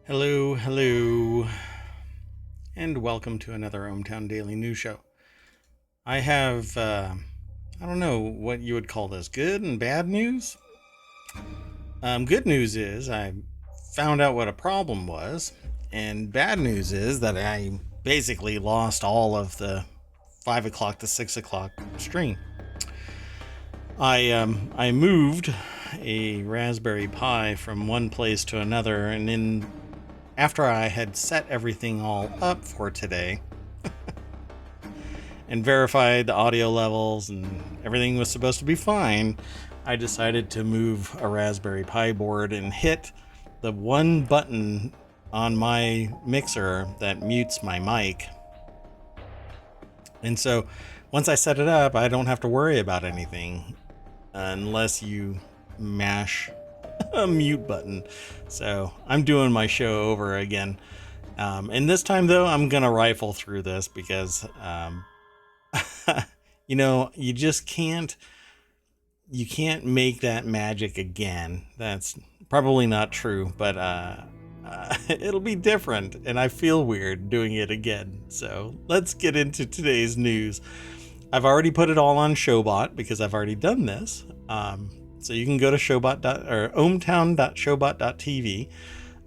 Hello, and welcome to another ohmTown Daily News Show. I have, I don't know what you would call this, good and bad news. Good news is I found out what a problem was, and bad news is that I basically lost all of the 5 o'clock to 6 o'clock stream. I moved a Raspberry Pi from one place to another, and after I had set everything all up for today and verified the audio levels and everything was supposed to be fine, I decided to move a Raspberry Pi board and hit the one button on my mixer that mutes my mic. And so once I set it up, I don't have to worry about anything unless you mash a mute button. So I'm doing my show over again. And this time though, I'm going to rifle through this because, you just can't make that magic again. That's probably not true, but, it'll be different and I feel weird doing it again. So let's get into today's news. I've already put it all on Showbot because I've already done this. So you can go to ohmTown.showbot.tv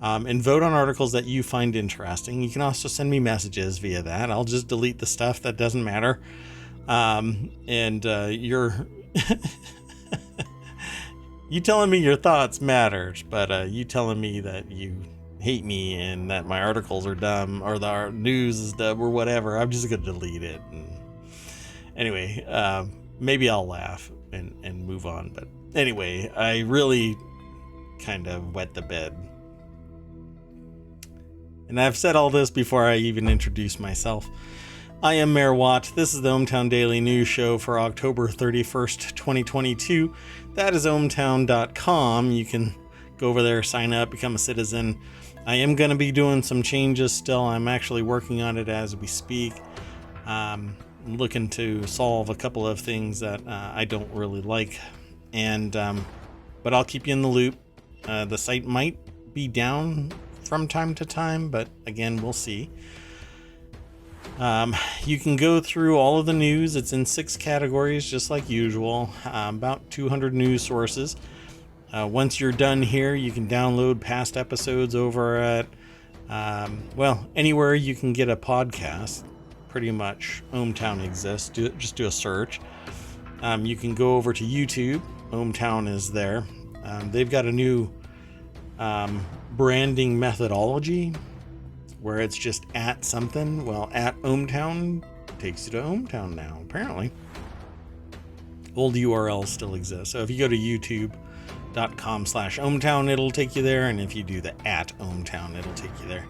and vote on articles that you find interesting. You can also send me messages via that. I'll just delete the stuff that doesn't matter. You telling me your thoughts matters, but you telling me that you hate me and that my articles are dumb or the news is dumb or whatever, I'm just going to delete it. And anyway, maybe I'll laugh and move on. But anyway, I really kind of wet the bed. And I've said all this before I even introduce myself. I am Mayor Watt. This is the ohmTown Daily News Show for October 31st, 2022. That is ohmTown.com. You can go over there, sign up, become a citizen. I am going to be doing some changes still. I'm actually working on it as we speak. Looking to solve a couple of things that I don't really like. And but I'll keep you in the loop. The site might be down from time to time, but again, we'll see. You can go through all of the news. It's in 6 categories, just like usual. About 200 news sources. Once you're done here, you can download past episodes over at, anywhere you can get a podcast. Pretty much, ohmTown exists. Just do a search. You can go over to YouTube. ohmTown is there. They've got a new branding methodology where it's just at something. Well, at ohmTown takes you to ohmTown now, apparently. Old URLs still exist. So if you go to youtube.com/ohmTown, it'll take you there. And if you do the at ohmTown, it'll take you there.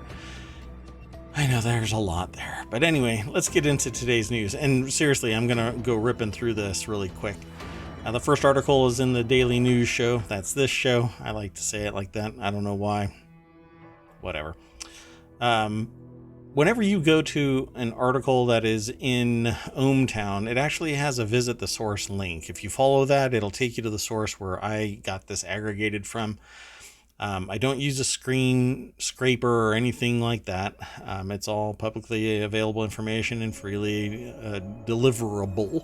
I know there's a lot there. But anyway, let's get into today's news. And seriously, I'm going to go ripping through this really quick. The first article is in the Daily News Show. That's this show. I like to say it like that. I don't know why. Whatever. Whenever you go to an article that is in ohmTown, it actually has a visit the source link. If you follow that, it'll take you to the source where I got this aggregated from. I don't use a screen scraper or anything like that. It's all publicly available information and freely deliverable.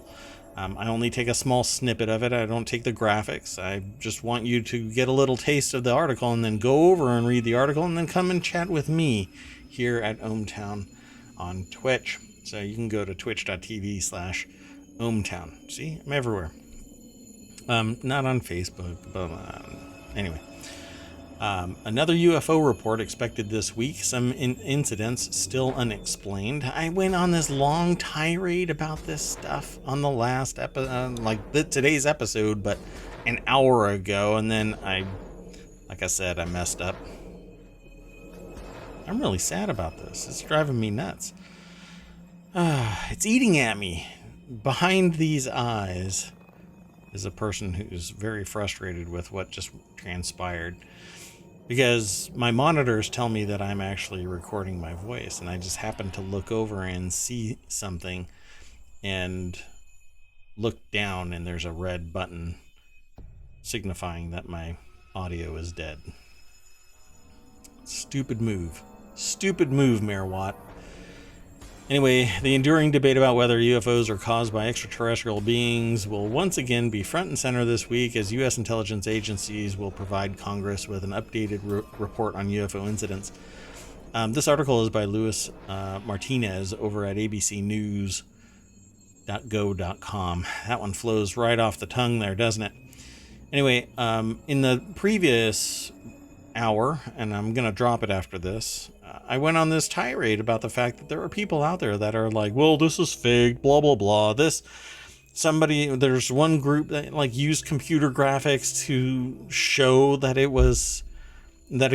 I only take a small snippet of it. I don't take the graphics. I just want you to get a little taste of the article and then go over and read the article and then come and chat with me here at ohmTown on Twitch. So you can go to twitch.tv/ohmTown. See, I'm everywhere. Not on Facebook, but anyway. Another UFO report expected this week. Some incidents still unexplained. I went on this long tirade about this stuff on the last episode, today's episode, but an hour ago, and then I messed up. I'm really sad about this. It's driving me nuts. It's eating at me. Behind these eyes is a person who's very frustrated with what just transpired. Because my monitors tell me that I'm actually recording my voice, and I just happen to look over and see something and look down, and there's a red button signifying that my audio is dead. Stupid move. Stupid move, Mayor Watt. Anyway, the enduring debate about whether UFOs are caused by extraterrestrial beings will once again be front and center this week as U.S. intelligence agencies will provide Congress with an updated report on UFO incidents. This article is by Luis Martinez over at abcnews.go.com. That one flows right off the tongue there, doesn't it? Anyway, in the previous hour, and I'm going to drop it after this, I went on this tirade about the fact that there are people out there that are like, well, this is fake, blah, blah, blah. There's one group that like used computer graphics to show that it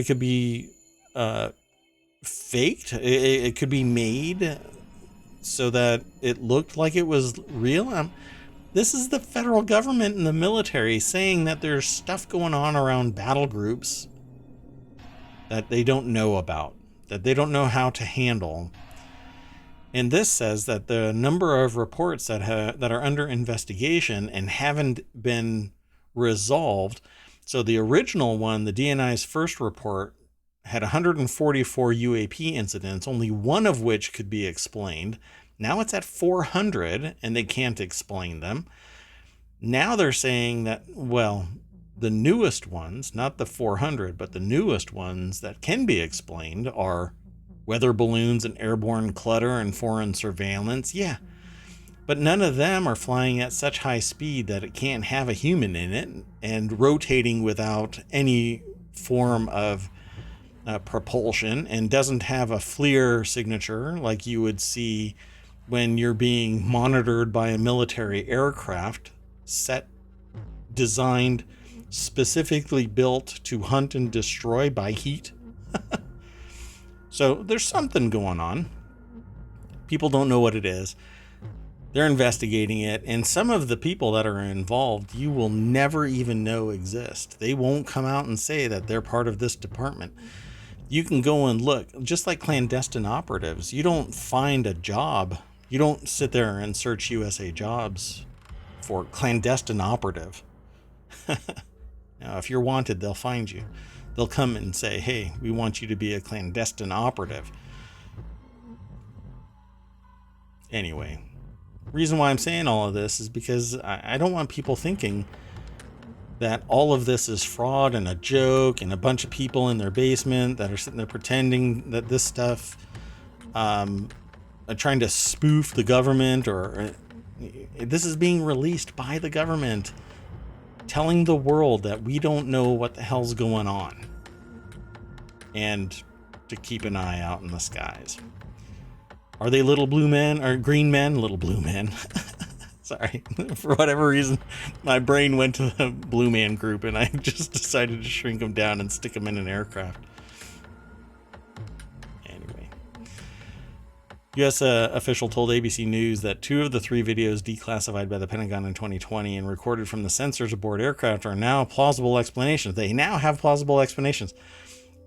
could be faked. It could be made so that it looked like it was real. This is the federal government and the military saying that there's stuff going on around battle groups that they don't know about, that they don't know how to handle. And this says that the number of reports that are under investigation and haven't been resolved. So the original one, the DNI's first report, had 144 UAP incidents, only one of which could be explained. Now it's at 400 and they can't explain them. Now they're saying that, well, the newest ones, not the 400, but the newest ones that can be explained are weather balloons and airborne clutter and foreign surveillance. Yeah, but none of them are flying at such high speed that it can't have a human in it and rotating without any form of propulsion and doesn't have a FLIR signature like you would see when you're being monitored by a military aircraft designed specifically built to hunt and destroy by heat. So there's something going on. People don't know what it is. They're investigating it, and some of the people that are involved you will never even know exist. They won't come out and say that they're part of this department. You can go and look, just like clandestine operatives. You don't find a job. You don't sit there and search USA Jobs for clandestine operative. Now, if you're wanted, they'll find you. They'll come and say, hey, we want you to be a clandestine operative. Anyway, reason why I'm saying all of this is because I don't want people thinking that all of this is fraud and a joke and a bunch of people in their basement that are sitting there pretending that this stuff are trying to spoof the government, or this is being released by the government, telling the world that we don't know what the hell's going on and to keep an eye out in the skies. Are they little blue men or green men? Little blue men. Sorry. For whatever reason, my brain went to the blue man group and I just decided to shrink them down and stick them in an aircraft. Anyway. U.S. official told ABC News that 2 of the 3 videos declassified by the Pentagon in 2020 and recorded from the sensors aboard aircraft are now plausible explanations. They now have plausible explanations.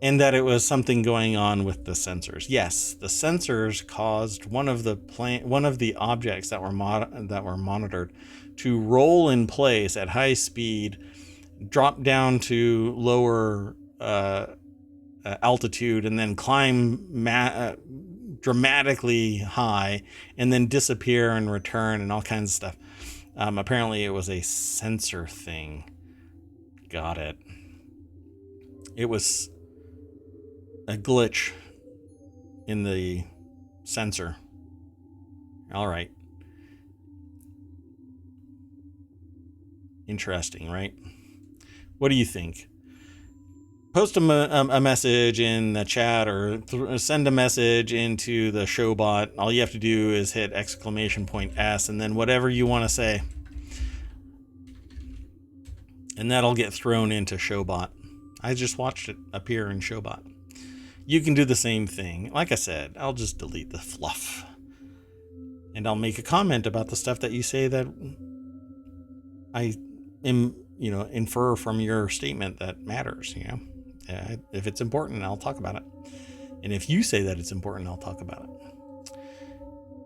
And that it was something going on with the sensors. Yes, the sensors caused one of the objects that were monitored to roll in place at high speed, drop down to lower altitude, and then climb dramatically high, and then disappear and return, and all kinds of stuff. Apparently, it was a sensor thing. Got it. It was a glitch in the sensor. All right. Interesting, right? What do you think? Post a message in the chat or send a message into the showbot. All you have to do is hit !S and then whatever you want to say. And that'll get thrown into showbot. I just watched it appear in showbot. You can do the same thing. Like I said, I'll just delete the fluff. And I'll make a comment about the stuff that you say that I infer from your statement that matters, if it's important, I'll talk about it. And if you say that it's important, I'll talk about it.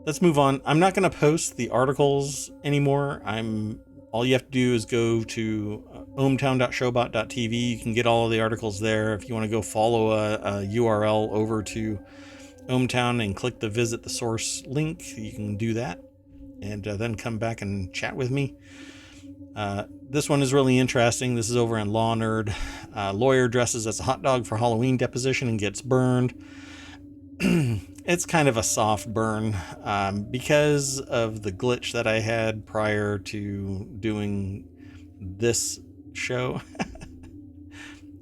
Let's move on. I'm not going to post the articles anymore. I'm all you have to do is go to ohmTown.showbot.tv. You can get all of the articles there. If you want to go follow a URL over to ohmTown and click the visit the source link, you can do that, and then come back and chat with me. This one is really interesting. This is over on Law Nerd. Lawyer dresses as a hot dog for Halloween deposition and gets burned. It's kind of a soft burn because of the glitch that I had prior to doing this show.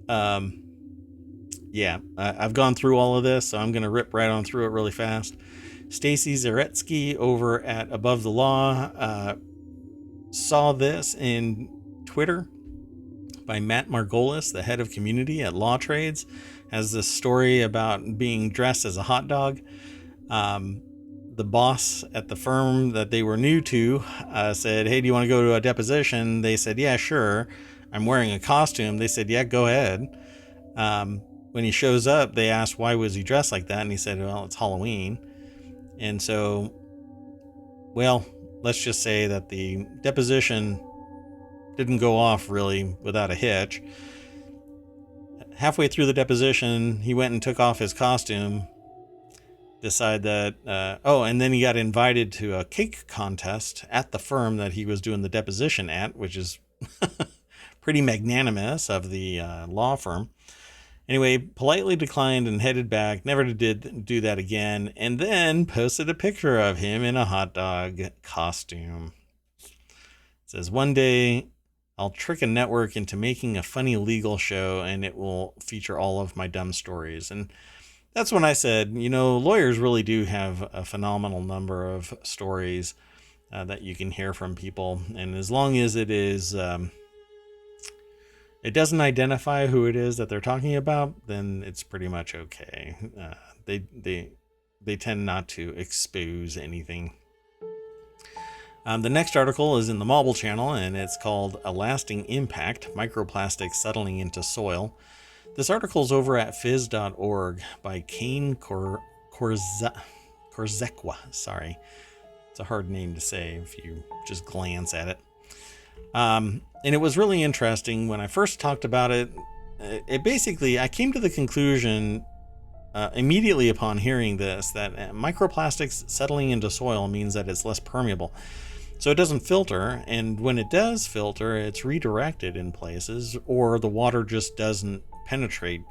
Yeah, I've gone through all of this, so I'm going to rip right on through it really fast. Stacy Zaretsky over at Above the Law saw this in Twitter by Matt Margolis, the head of community at Law Trades, has this story about being dressed as a hot dog. The boss at the firm that they were new to said, hey, do you want to go to a deposition? They said, yeah, sure. I'm wearing a costume. They said, yeah, go ahead. When he shows up, they asked, why was he dressed like that? And he said, well, it's Halloween. And so, well, let's just say that the deposition didn't go off really without a hitch. Halfway through the deposition, he went and took off his costume, decided that, and then he got invited to a cake contest at the firm that he was doing the deposition at, which is pretty magnanimous of the law firm. Anyway, politely declined and headed back, never did do that again, and then posted a picture of him in a hot dog costume. It says, one day I'll trick a network into making a funny legal show and it will feature all of my dumb stories. And that's when I said, lawyers really do have a phenomenal number of stories that you can hear from people. And as long as it is, it doesn't identify who it is that they're talking about, then it's pretty much okay. They tend not to expose anything. The next article is in the Marble channel, and it's called A Lasting Impact, Microplastics Settling into Soil. This article is over at phys.org by Kane Korzekwa. Sorry. It's a hard name to say if you just glance at it. And it was really interesting when I first talked about it. I came to the conclusion immediately upon hearing this that microplastics settling into soil means that it's less permeable. So it doesn't filter, and when it does filter, it's redirected in places, or the water just doesn't penetrate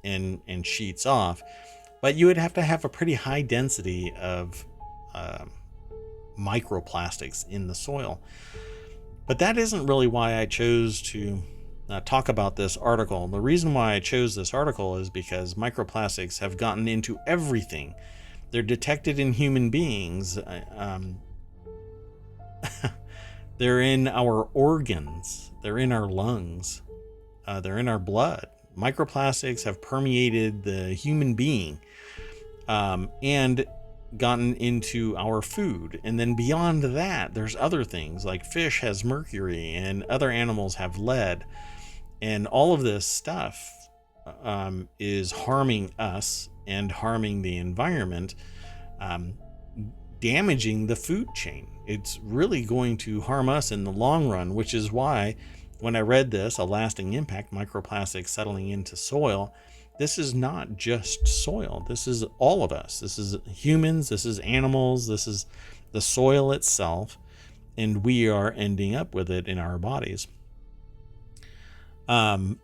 and sheets off. But you would have to have a pretty high density of microplastics in the soil. But that isn't really why I chose to talk about this article. The reason why I chose this article is because microplastics have gotten into everything. They're detected in human beings. They're in our organs. They're in our lungs. They're in our blood. Microplastics have permeated the human being and gotten into our food. And then beyond that, there's other things like fish has mercury and other animals have lead. And all of this stuff is harming us and harming the environment, damaging the food chain. It's really going to harm us in the long run, which is why when I read this, A Lasting Impact, Microplastics Settling into Soil, this is not just soil. This is all of us. This is humans. This is animals. This is the soil itself. And we are ending up with it in our bodies. And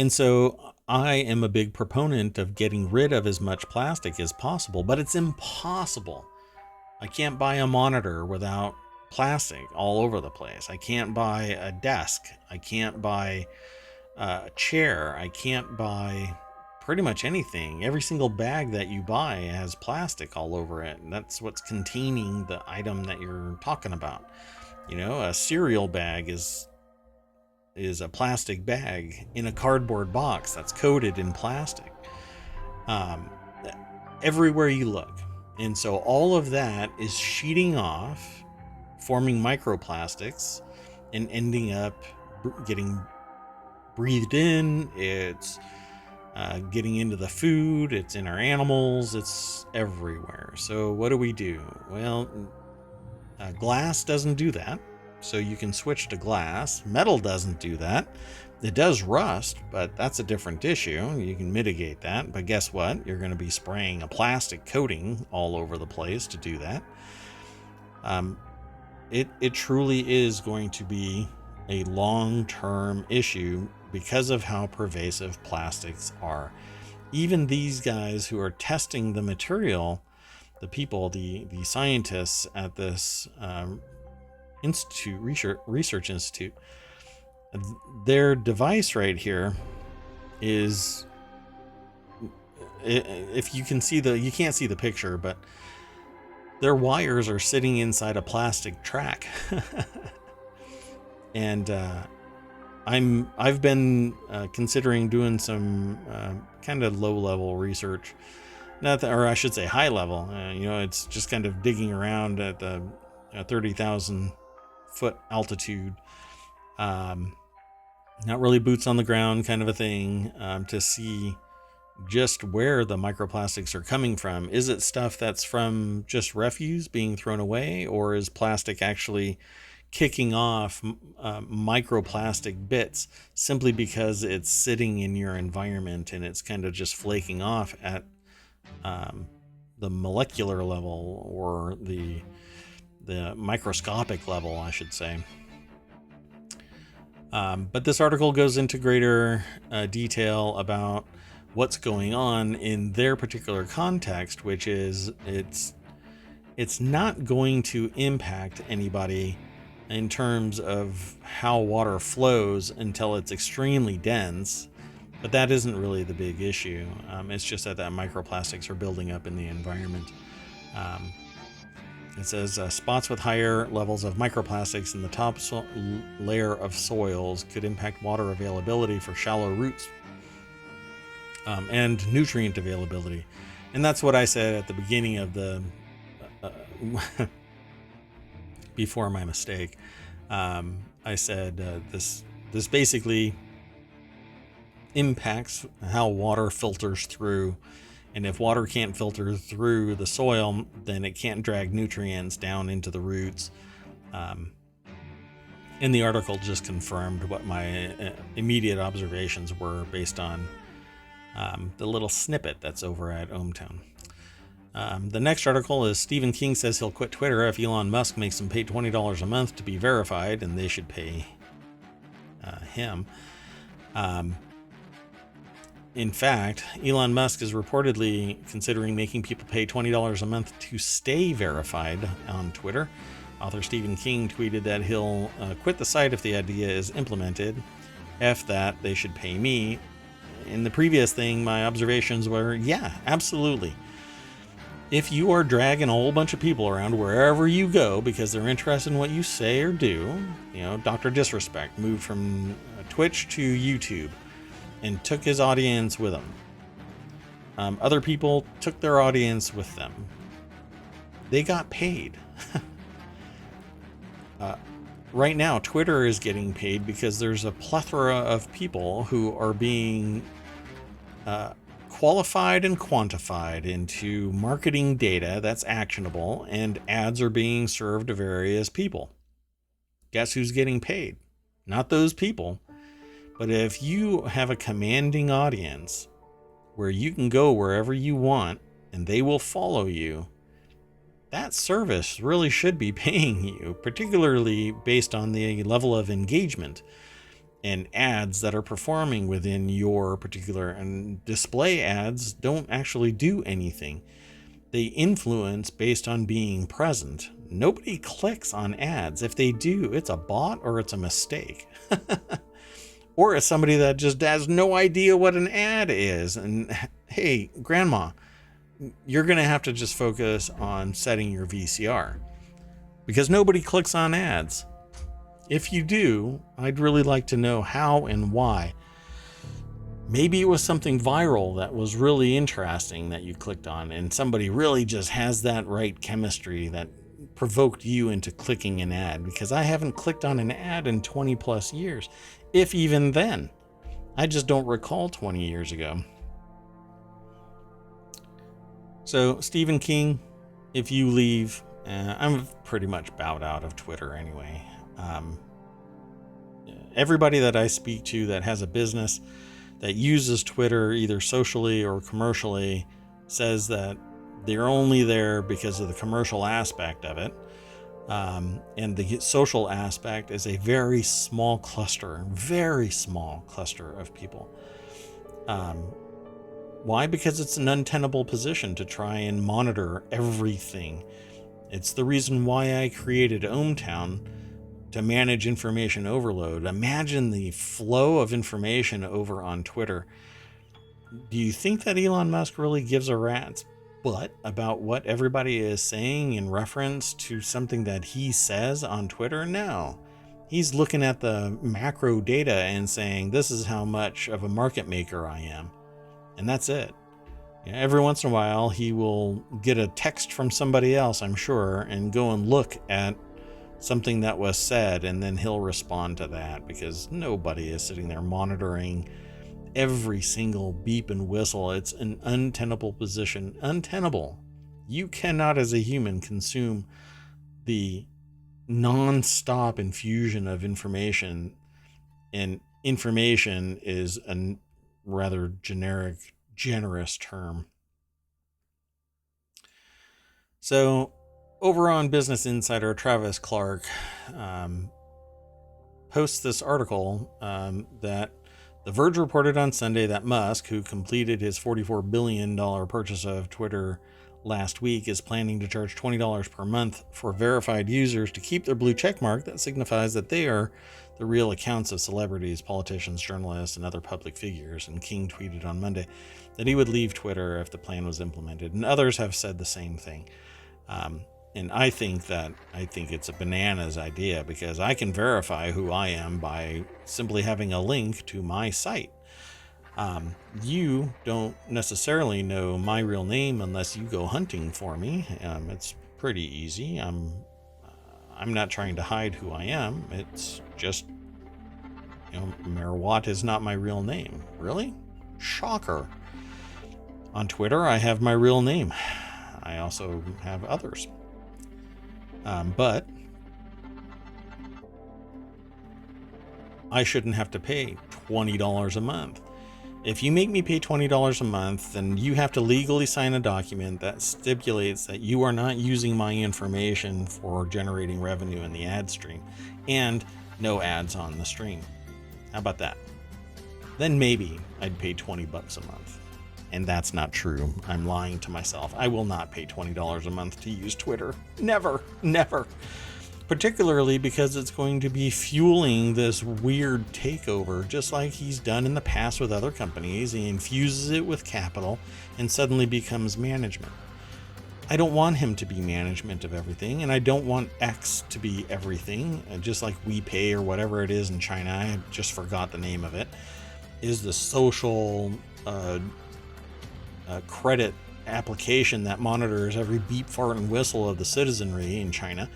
so I am a big proponent of getting rid of as much plastic as possible, but it's impossible. I can't buy a monitor without plastic all over the place. I can't buy a desk. I can't buy a chair. I can't buy pretty much anything. Every single bag that you buy has plastic all over it. And that's what's containing the item that you're talking about. A cereal bag is a plastic bag in a cardboard box that's coated in plastic. Everywhere you look. And so all of that is sheeting off, forming microplastics, and ending up getting breathed in. It's getting into the food. It's in our animals. It's everywhere. So what do? Well, glass doesn't do that. so you can switch to glass. Metal doesn't do that. It does rust, but that's a different issue. You can mitigate that, but guess what? You're going to be spraying a plastic coating all over the place to do that. It truly is going to be a long-term issue because of how pervasive plastics are. Even these guys who are testing the material, the people, the scientists at this research institute, their device right here is, if you can see you can't see the picture, but their wires are sitting inside a plastic track. And I've been considering doing some kind of low-level research, or I should say high level. It's just kind of digging around at the 30,000 foot altitude, not really boots on the ground kind of a thing, to see just where the microplastics are coming from. Is it stuff that's from just refuse being thrown away, or is plastic actually kicking off microplastic bits simply because it's sitting in your environment and it's kind of just flaking off at the molecular level, or the microscopic level, I should say. But this article goes into greater detail about what's going on in their particular context, which is it's not going to impact anybody in terms of how water flows until it's extremely dense, but that isn't really the big issue. It's just that microplastics are building up in the environment. It says spots with higher levels of microplastics in the top layer of soils could impact water availability for shallow roots, and nutrient availability. And that's what I said at the beginning of the before my mistake. I said this basically impacts how water filters through, and if water can't filter through the soil, then it can't drag nutrients down into the roots. And the article just confirmed what my immediate observations were based on the little snippet that's over at ohmTown. The next article is Stephen King says he'll quit Twitter if Elon Musk makes him pay $20 a month to be verified, and they should pay him. In fact, Elon Musk is reportedly considering making people pay $20 a month to stay verified on Twitter. Author Stephen King tweeted that he'll quit the site if the idea is implemented. F that, they should pay me. In the previous thing, my observations were, yeah, absolutely. If you are dragging a whole bunch of people around wherever you go because they're interested in what you say or do, Dr. Disrespect moved from Twitch to YouTube and took his audience with him. Other people took their audience with them. They got paid. Right now, Twitter is getting paid because there's a plethora of people who are being qualified and quantified into marketing data that's actionable, and ads are being served to various people. Guess who's getting paid? Not those people. But if you have a commanding audience where you can go wherever you want and they will follow you, that service really should be paying you, particularly based on the level of engagement and ads that are performing within your particular. And display ads don't actually do anything. They influence based on being present. Nobody clicks on ads. If they do, it's a bot or it's a mistake. Or it's somebody that just has no idea what an ad is. And hey, grandma, you're going to have to just focus on setting your VCR, because nobody clicks on ads. If you do, I'd really like to know how and why. Maybe it was something viral that was really interesting that you clicked on, and somebody really just has that right chemistry that provoked you into clicking an ad, because I haven't clicked on an ad in 20 plus years, if even then. I just don't recall 20 years ago. So, Stephen King, if you leave, I'm pretty much bowed out of Twitter anyway. Um, everybody that I speak to that has a business that uses Twitter either socially or commercially says that they're only there because of the commercial aspect of it. And the social aspect is a very small cluster of people. Why? Because it's an untenable position to try and monitor everything. It's the reason why I created ohmTown, to manage information overload. Imagine the flow of information over on Twitter. Do you think that Elon Musk really gives a rat's butt about what everybody is saying in reference to something that he says on Twitter? No. He's looking at the macro data and saying, this is how much of a market maker I am. And that's it. Every once in a while, he will get a text from somebody else, I'm sure, and go and look at something that was said, and then he'll respond to that, because nobody is sitting there monitoring every single beep and whistle. It's an untenable position. Untenable. You cannot, as a human, consume the non-stop infusion of information, and information is a rather generous term. So over on Business Insider, Travis Clark posts this article that The Verge reported on Sunday that Musk, who completed his $44 billion purchase of Twitter last week, is planning to charge $20 per month for verified users to keep their blue checkmark that signifies that they are the real accounts of celebrities, politicians, journalists, and other public figures. And King tweeted on Monday that he would leave Twitter if the plan was implemented, and others have said the same thing. And I think it's a bananas idea, because I can verify who I am by simply having a link to my site. You don't necessarily know my real name unless you go hunting for me. It's pretty easy. I'm not trying to hide who I am. It's just, Merwat is not my real name. Really? Shocker. On Twitter, I have my real name. I also have others. But I shouldn't have to pay $20 a month. If you make me pay $20 a month, then you have to legally sign a document that stipulates that you are not using my information for generating revenue in the ad stream, and no ads on the stream. How about that? Then maybe I'd pay $20 a month. And that's not true. I'm lying to myself. I will not pay $20 a month to use Twitter. Never, never. Particularly because it's going to be fueling this weird takeover, just like he's done in the past with other companies. He infuses it with capital and suddenly becomes management. I don't want him to be management of everything, and I don't want X to be everything, just like WePay or whatever it is in China. I just forgot the name of it. Is the social credit application that monitors every beep, fart, and whistle of the citizenry in China.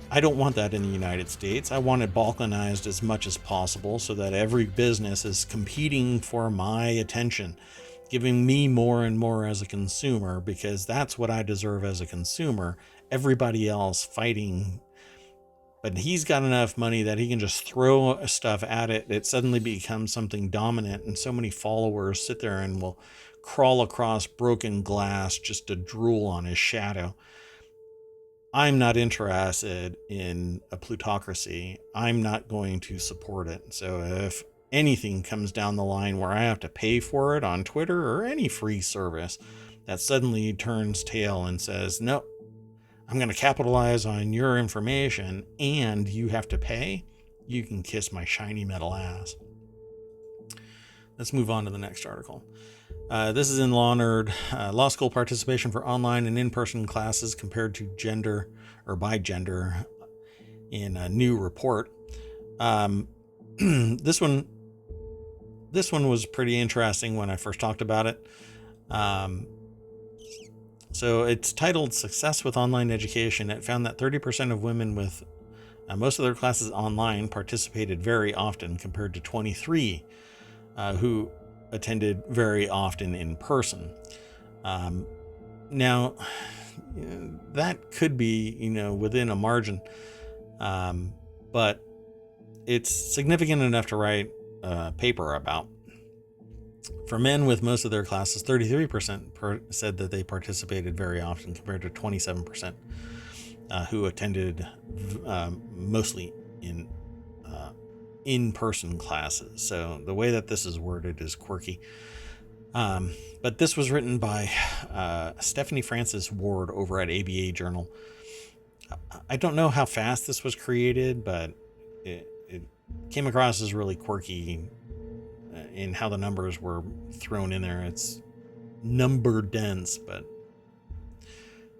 I don't want that in the United States. I want it balkanized as much as possible so that every business is competing for my attention, giving me more and more as a consumer, because that's what I deserve as a consumer. Everybody else fighting. But he's got enough money that he can just throw stuff at it. It suddenly becomes something dominant, and so many followers sit there and will crawl across broken glass just to drool on his shadow. I'm not interested in a plutocracy. I'm not going to support it. So if anything comes down the line where I have to pay for it on Twitter or any free service that suddenly turns tail and says, no, I'm going to capitalize on your information and you have to pay, you can kiss my shiny metal ass. Let's move on to the next article. This is in Law Nerd. Law school participation for online and in-person classes compared to gender or by gender in a new report. This one was pretty interesting when I first talked about it. So it's titled Success with Online Education. It found that 30% of women with most of their classes online participated very often, compared to 23 who attended very often in person. Now, that could be, within a margin. But but it's significant enough to write a paper about. For men with most of their classes, 33% said that they participated very often, compared to 27% who attended mostly in-person classes. So the way that this is worded is quirky. But this was written by Stephanie Francis Ward over at ABA Journal. I don't know how fast this was created, but it came across as really quirky in how the numbers were thrown in there. It's number dense, but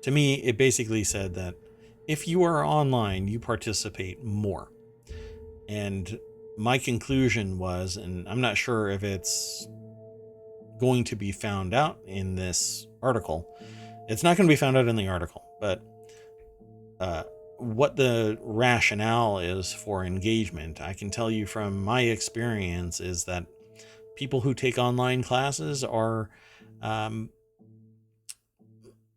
to me, it basically said that if you are online, you participate more. And my conclusion was, and I'm not sure if it's going to be found out in this article. It's not going to be found out in the article, but what the rationale is for engagement, I can tell you from my experience, is that people who take online classes are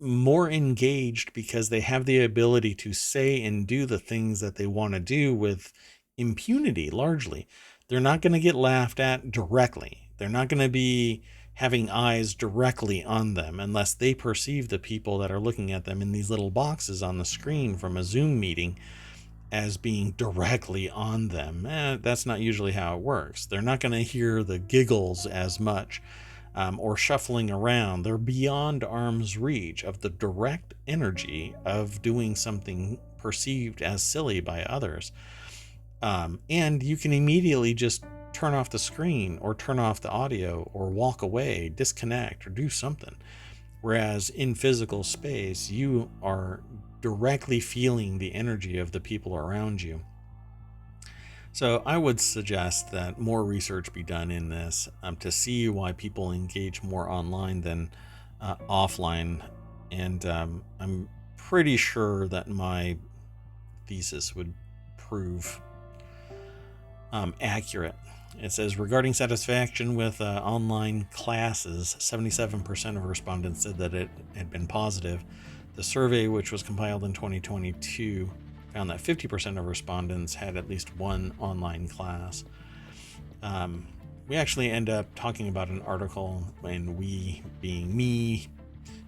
more engaged because they have the ability to say and do the things that they want to do with impunity, largely. They're not going to get laughed at directly. They're not going to be having eyes directly on them unless they perceive the people that are looking at them in these little boxes on the screen from a Zoom meeting as being directly on them. That's not usually how it works. They're not going to hear the giggles as much or shuffling around. They're beyond arm's reach of the direct energy of doing something perceived as silly by others. And you can immediately just turn off the screen or turn off the audio or walk away, disconnect, or do something. Whereas in physical space, you are directly feeling the energy of the people around you. So I would suggest that more research be done in this to see why people engage more online than offline. And I'm pretty sure that my thesis would prove accurate. It says, regarding satisfaction with online classes, 77% of respondents said that it had been positive. The survey, which was compiled in 2022, found that 50% of respondents had at least one online class. We actually end up talking about an article, and we being me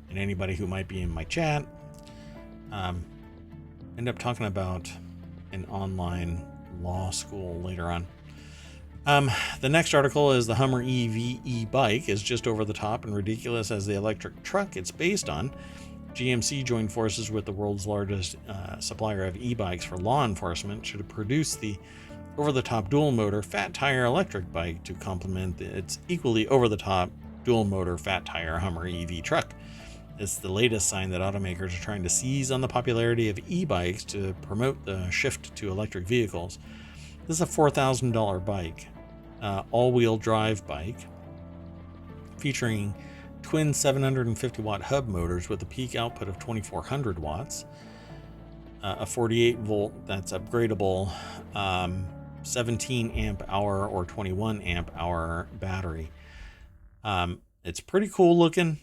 and anybody who might be in my chat, end up talking about an online law school later on. The next article is the Hummer EV e-bike is just over the top and ridiculous as the electric truck it's based on. GMC joined forces with the world's largest supplier of e-bikes for law enforcement to produce the over-the-top dual-motor fat-tire electric bike to complement its equally over-the-top dual-motor fat-tire Hummer EV truck. It's the latest sign that automakers are trying to seize on the popularity of e-bikes to promote the shift to electric vehicles. This is a $4,000 bike, all-wheel drive bike, featuring twin 750-watt hub motors with a peak output of 2,400 watts, a 48-volt that's upgradable 17 amp hour or 21 amp hour battery. It's pretty cool looking.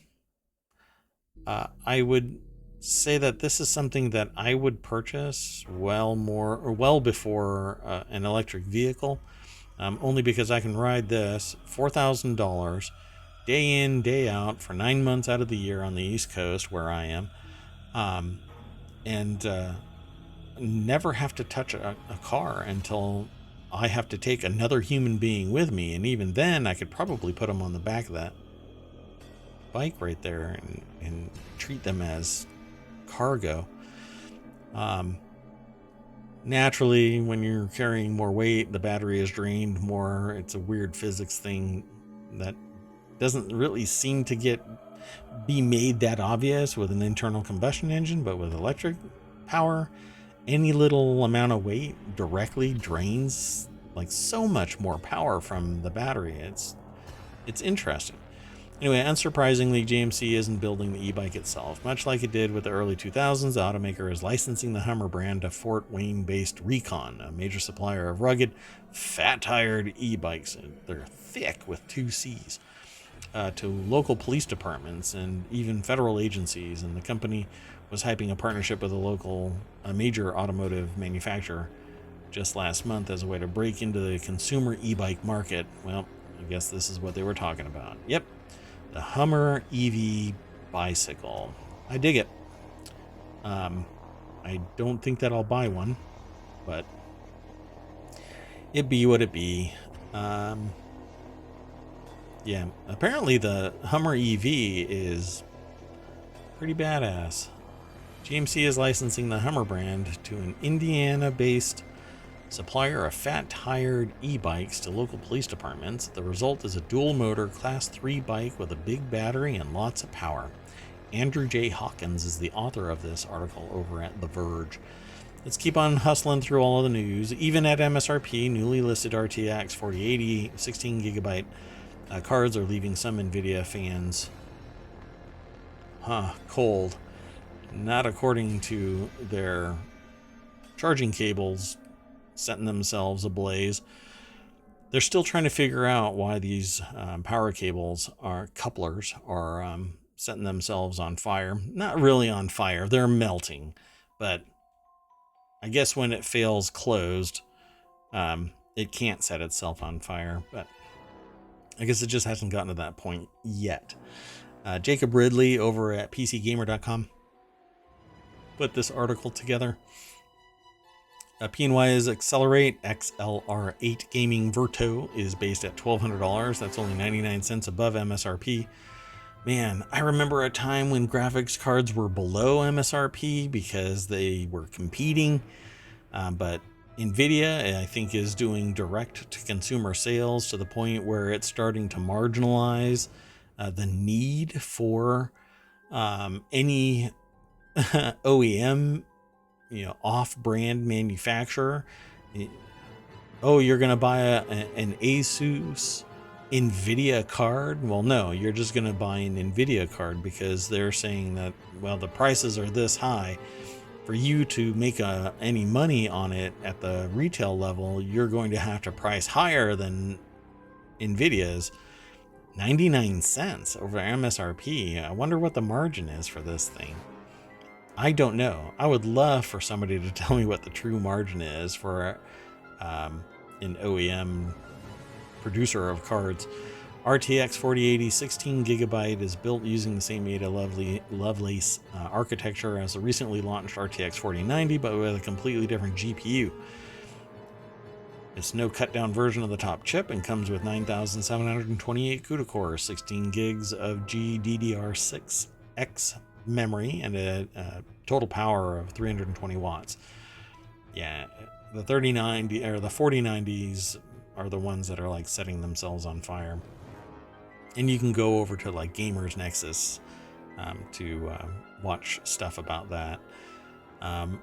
I would say that this is something that I would purchase well before an electric vehicle, only because I can ride this $4,000 day in, day out for 9 months out of the year on the East Coast where I am, and never have to touch a car until I have to take another human being with me. And even then, I could probably put them on the back of that bike right there and treat them as cargo. Naturally, when you're carrying more weight, the battery is drained more. It's a weird physics thing that doesn't really seem to be made that obvious with an internal combustion engine, but with electric power, any little amount of weight directly drains like so much more power from the battery. It's interesting. Anyway, unsurprisingly, GMC isn't building the e-bike itself. Much like it did with the early 2000s, the automaker is licensing the Hummer brand to Fort Wayne-based Recon, a major supplier of rugged, fat-tired e-bikes. They're thick with 2 C's. To local police departments and even federal agencies, and the company was hyping a partnership with a major automotive manufacturer just last month as a way to break into the consumer e-bike market. Well, I guess this is what they were talking about. Yep, the Hummer EV bicycle. I dig it. I don't think that I'll buy one, but it be what it be. Yeah, apparently the Hummer EV is pretty badass. GMC is licensing the Hummer brand to an Indiana-based supplier of fat-tired e-bikes to local police departments. The result is a dual-motor Class 3 bike with a big battery and lots of power. Andrew J. Hawkins is the author of this article over at The Verge. Let's keep on hustling through all of the news. Even at MSRP, newly listed RTX 4080 16GB cards are leaving some NVIDIA fans cold. Not according to their charging cables setting themselves ablaze. They're still trying to figure out why these power cables couplers are setting themselves on fire. Not really on fire, they're melting, but I guess when it fails closed, it can't set itself on fire, but I guess it just hasn't gotten to that point yet. Jacob Ridley over at PCGamer.com put this article together. PNY's Accelerate XLR8 Gaming Verto is based at $1,200. That's only 99 cents above MSRP. Man, I remember a time when graphics cards were below MSRP because they were competing. But NVIDIA, I think, is doing direct-to-consumer sales to the point where it's starting to marginalize the need for any OEM, off-brand manufacturer. Oh, you're going to buy an Asus NVIDIA card? Well, no, you're just going to buy an NVIDIA card because they're saying that, well, the prices are this high. For you to make any money on it at the retail level, you're going to have to price higher than NVIDIA's. 99 cents over MSRP. I wonder what the margin is for this thing. I don't know. I would love for somebody to tell me what the true margin is for an OEM producer of cards. RTX 4080 16GB is built using the same Ada Lovelace architecture as the recently launched RTX 4090, but with a completely different GPU. It's no cut-down version of the top chip and comes with 9,728 CUDA cores, 16 gigs of GDDR6X memory, and a total power of 320 watts. Yeah, the 3090 or the 4090s are the ones that are like setting themselves on fire. And you can go over to like Gamers Nexus to watch stuff about that.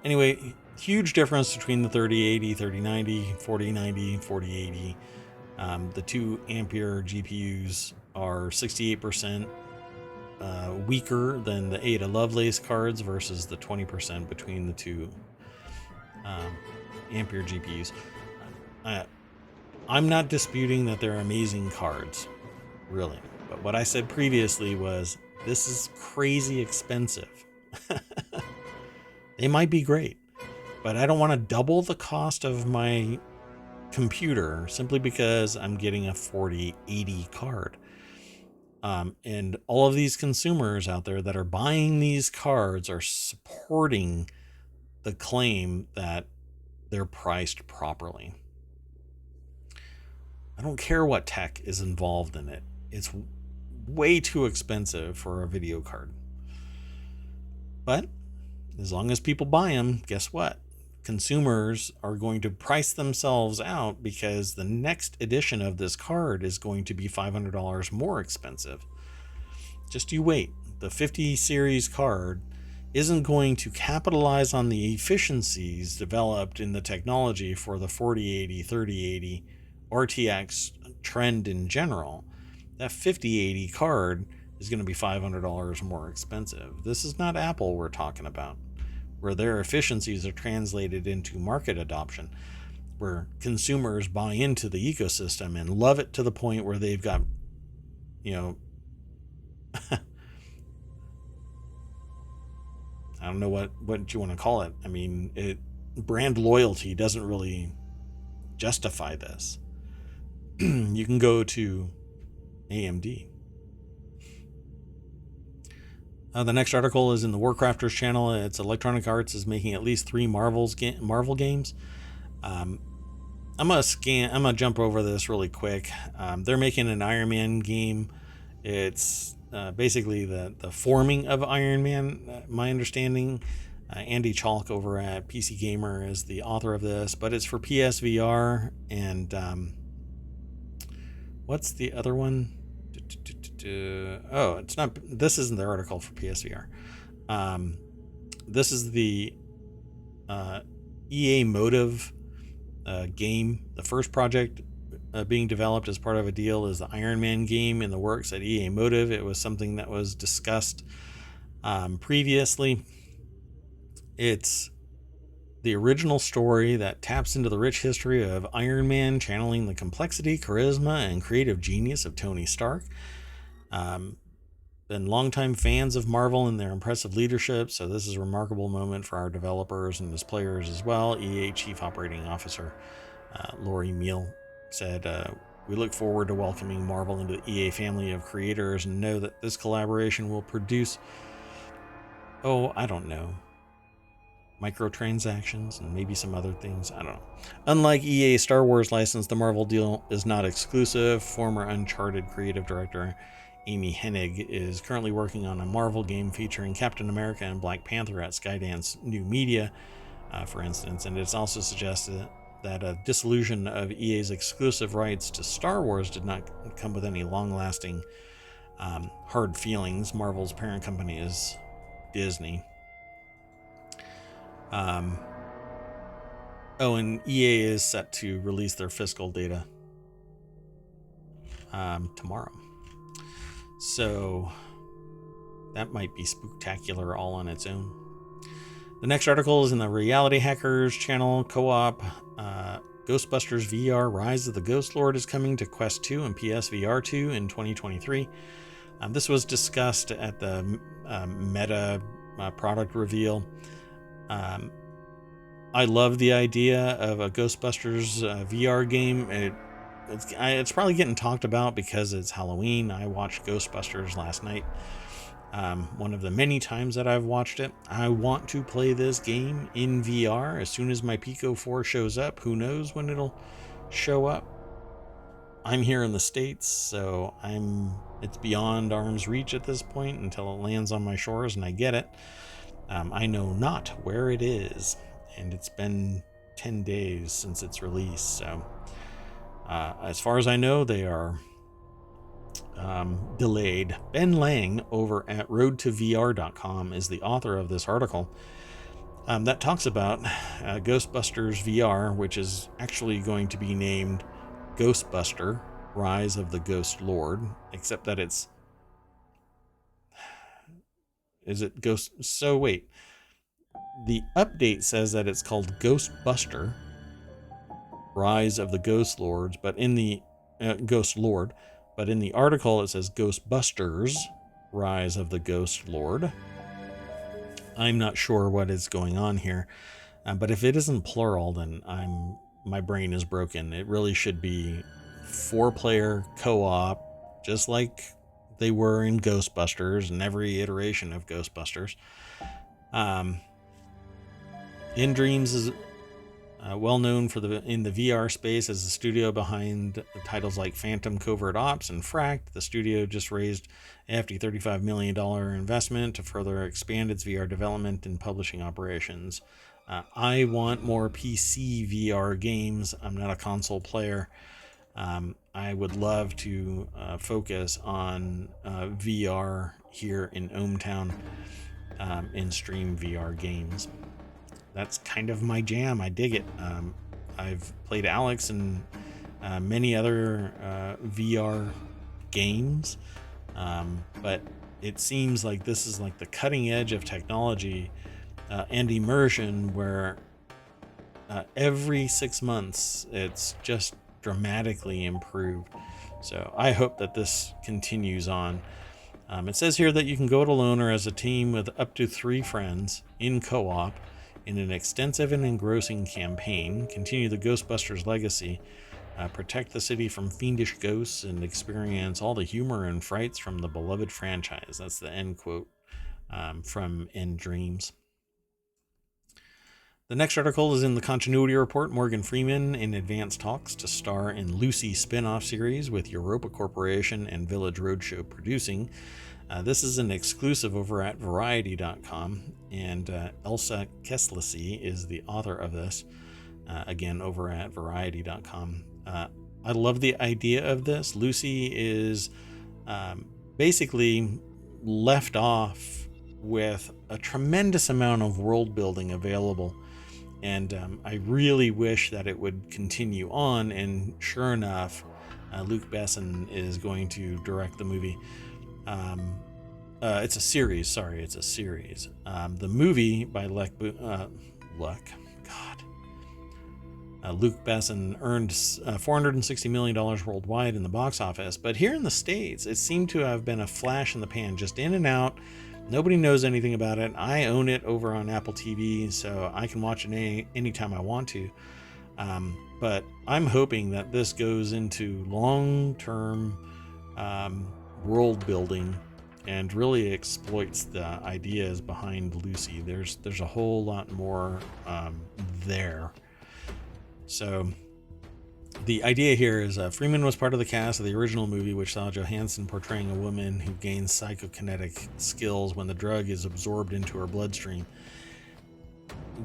Anyway, huge difference between the 3080, 3090, 4090, 4080. The 2 ampere GPUs are 68% weaker than the Ada Lovelace cards versus the 20% between the 2 ampere GPUs. I'm not disputing that they're amazing cards, really. But what I said previously was, this is crazy expensive. They might be great, but I don't want to double the cost of my computer simply because I'm getting a 4080 card. And all of these consumers out there that are buying these cards are supporting the claim that they're priced properly. I don't care what tech is involved in it. It's way too expensive for a video card. But as long as people buy them, guess what? Consumers are going to price themselves out because the next edition of this card is going to be $500 more expensive. Just you wait. The 50 series card isn't going to capitalize on the efficiencies developed in the technology for the 4080, 3080, RTX trend in general. That 5080 card is going to be $500 more expensive. This is not Apple we're talking about, where their efficiencies are translated into market adoption, where consumers buy into the ecosystem and love it to the point where they've got, I don't know what you want to call it. I mean, brand loyalty doesn't really justify this. You can go to AMD. The next article is in the Warcrafters channel. It's Electronic Arts is making at least 3 Marvel games. I'm gonna jump over this really quick. They're making an Iron Man game. It's basically the forming of Iron Man. My understanding, Andy Chalk over at PC Gamer is the author of this, but it's for PSVR and what's the other one? Oh, it's not. This isn't the article for PSVR. This is the EA Motive game. The first project being developed as part of a deal is the Iron Man game in the works at EA Motive. It was something that was discussed previously. It's the original story that taps into the rich history of Iron Man, channeling the complexity, charisma, and creative genius of Tony Stark. Been longtime fans of Marvel and their impressive leadership, so this is a remarkable moment for our developers and as players as well. EA Chief Operating Officer Lori Meal said, "We look forward to welcoming Marvel into the EA family of creators and know that this collaboration will produce, microtransactions and maybe some other things. I don't know. Unlike EA Star Wars license, the Marvel deal is not exclusive. Former Uncharted creative director Amy Hennig is currently working on a Marvel game featuring Captain America and Black Panther at Skydance New Media, for instance, and it's also suggested that a dissolution of EA's exclusive rights to Star Wars did not come with any long-lasting hard feelings. Marvel's parent company is Disney. And EA is set to release their fiscal data tomorrow. So that might be spooktacular all on its own. The next article is in the Reality Hackers channel co-op. Ghostbusters VR Rise of the Ghost Lord is coming to Quest 2 and PSVR 2 in 2023. This was discussed at the Meta product reveal. I love the idea of a Ghostbusters VR game. It's probably getting talked about because it's Halloween. I watched Ghostbusters last night. One of the many times that I've watched it. I want to play this game in VR as soon as my Pico 4 shows up. Who knows when it'll show up? I'm here in the States, so it's beyond arm's reach at this point until it lands on my shores and I get it. I know not where it is, and it's been 10 days since its release, so as far as I know, they are delayed. Ben Lang over at roadtovr.com is the author of this article that talks about Ghostbusters VR, which is actually going to be named Ghostbuster Rise of the Ghost Lord, except that is it Ghost? So wait, the update says that it's called Ghostbuster Rise of the Ghost Lords, but in the Ghost Lord, but in the article it says Ghostbusters Rise of the Ghost Lord. I'm not sure what is going on here, but if it isn't plural, then my brain is broken. It really should be 4-player co-op, just like they were in Ghostbusters and every iteration of Ghostbusters. In Dreams is well known in the VR space as the studio behind titles like Phantom Covert Ops and Fracked. The studio just raised a hefty $35 million investment to further expand its VR development and publishing operations. I want more PC VR games. I'm not a console player. I would love to focus on VR here in ohmTown and stream VR games. That's kind of my jam. I dig it. I've played Alex and many other VR games, but it seems like this is like the cutting edge of technology and immersion, where every 6 months it's just dramatically improved. So I hope that this continues on. It says here that you can go it alone or as a team with up to 3 friends in co-op In an extensive and engrossing campaign, continue the Ghostbusters legacy, protect the city from fiendish ghosts, and experience all the humor and frights from the beloved franchise. That's the end quote from End Dreams. The next article is in the Continuity Report. Morgan Freeman in advanced talks to star in Lucy spin-off series with Europa Corporation and Village Roadshow producing. This is an exclusive over at Variety.com, and Elsa Keslasi is the author of this, again, over at Variety.com. I love the idea of this. Lucy is basically left off with a tremendous amount of world building available. And I really wish that it would continue on. And sure enough, Luc Besson is going to direct the movie. It's a series. Sorry, it's a series. The movie by Luc Besson earned $460 million worldwide in the box office. But here in the States, it seemed to have been a flash in the pan, just in and out. Nobody knows anything about it. I own it over on Apple TV, so I can watch it anytime I want to. But I'm hoping that this goes into long-term world building and really exploits the ideas behind Lucy. There's a whole lot more there. So the idea here is Freeman was part of the cast of the original movie, which saw Johansson portraying a woman who gains psychokinetic skills when the drug is absorbed into her bloodstream.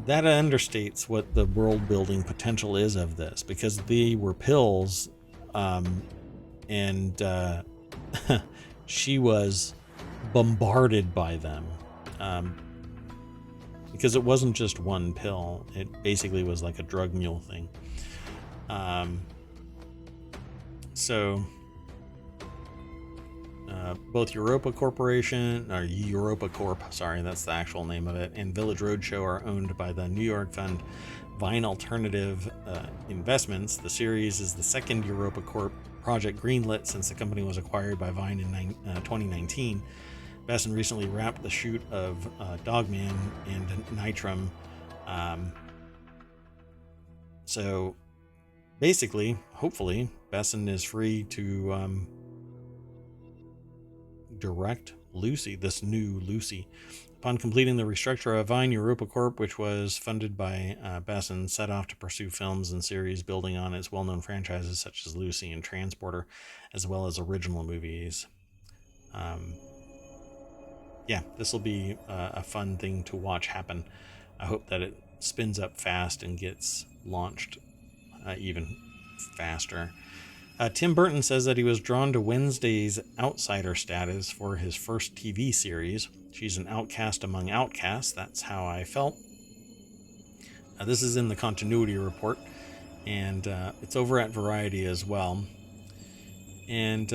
That understates what the world building potential is of this, because they were pills, and she was bombarded by them, because it wasn't just one pill. It basically was like a drug mule thing. So both Europa Corporation, or Europa Corp, sorry, that's the actual name of it, and Village Roadshow are owned by the New York fund Vine Alternative Investments. The series is the second Europa Corp project greenlit since the company was acquired by Vine in 2019. Besson recently wrapped the shoot of Dogman and Nitram. So basically, hopefully, Besson is free to direct Lucy, this new Lucy. Upon completing the restructure of Vine, Europa Corp, which was funded by Besson, set off to pursue films and series building on its well-known franchises such as Lucy and Transporter, as well as original movies. Yeah, this will be a fun thing to watch happen. I hope that it spins up fast and gets launched even faster. Tim Burton says that he was drawn to Wednesday's outsider status for his first TV series. She's an outcast among outcasts. That's how I felt. This is in the Continuity Report, and it's over at Variety as well. And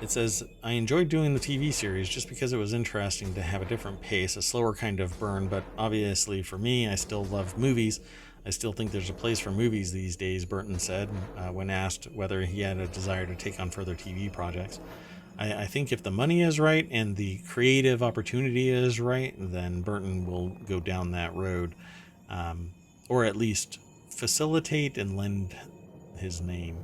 it says, I enjoyed doing the TV series just because it was interesting to have a different pace, a slower kind of burn, but obviously for me, I still love movies. I still think there's a place for movies these days, Burton said, when asked whether he had a desire to take on further TV projects. I think if the money is right and the creative opportunity is right, then Burton will go down that road, or at least facilitate and lend his name.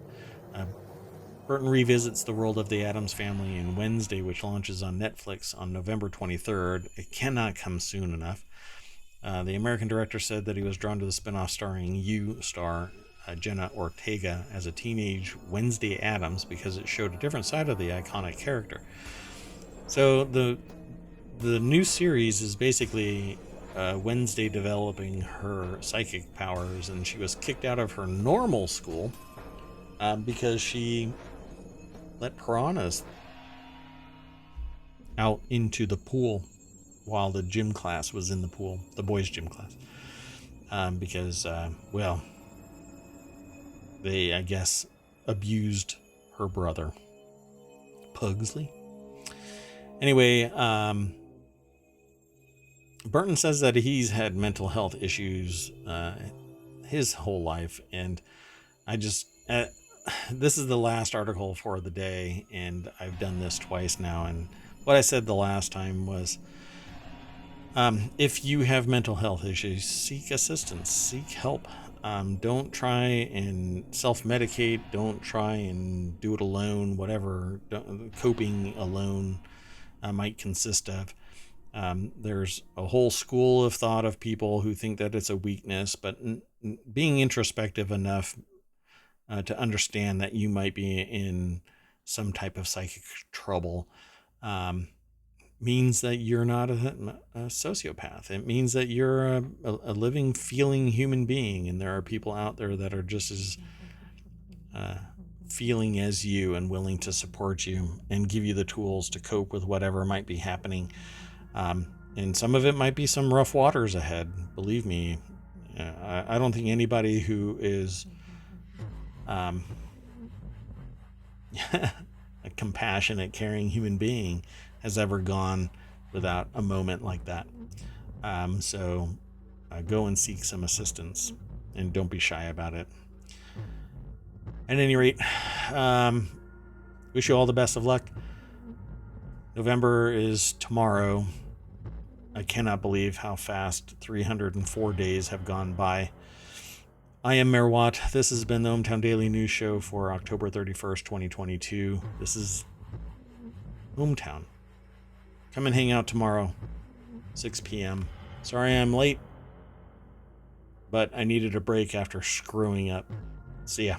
Burton revisits the world of the Addams Family in Wednesday, which launches on Netflix on November 23rd. It cannot come soon enough. The American director said that he was drawn to the spinoff starring star Jenna Ortega as a teenage Wednesday Addams because it showed a different side of the iconic character. So the new series is basically Wednesday developing her psychic powers, and she was kicked out of her normal school because she let piranhas out into the pool while the gym class was in the pool, the boys' gym class, because, they, I guess, abused her brother, Pugsley. Anyway, Burton says that he's had mental health issues his whole life, and I just... this is the last article for the day, and I've done this twice now, and what I said the last time was If you have mental health issues, seek assistance, seek help. Don't try and self-medicate. Don't try and do it alone. Whatever coping alone might consist of. There's a whole school of thought of people who think that it's a weakness, but being introspective enough to understand that you might be in some type of psychic trouble means that you're not a sociopath. It means that you're a living, feeling human being, and there are people out there that are just as feeling as you and willing to support you and give you the tools to cope with whatever might be happening. And some of it might be some rough waters ahead. Believe me, I don't think anybody who is a compassionate, caring human being has ever gone without a moment like that. So go and seek some assistance, and don't be shy about it. At any rate, wish you all the best of luck. November is tomorrow. I cannot believe how fast 304 days have gone by. I am Mayor Watt. This has been the ohmTown Daily News Show for October 31st, 2022. This is ohmTown. Come and hang out tomorrow, 6 p.m. Sorry I'm late, but I needed a break after screwing up. See ya.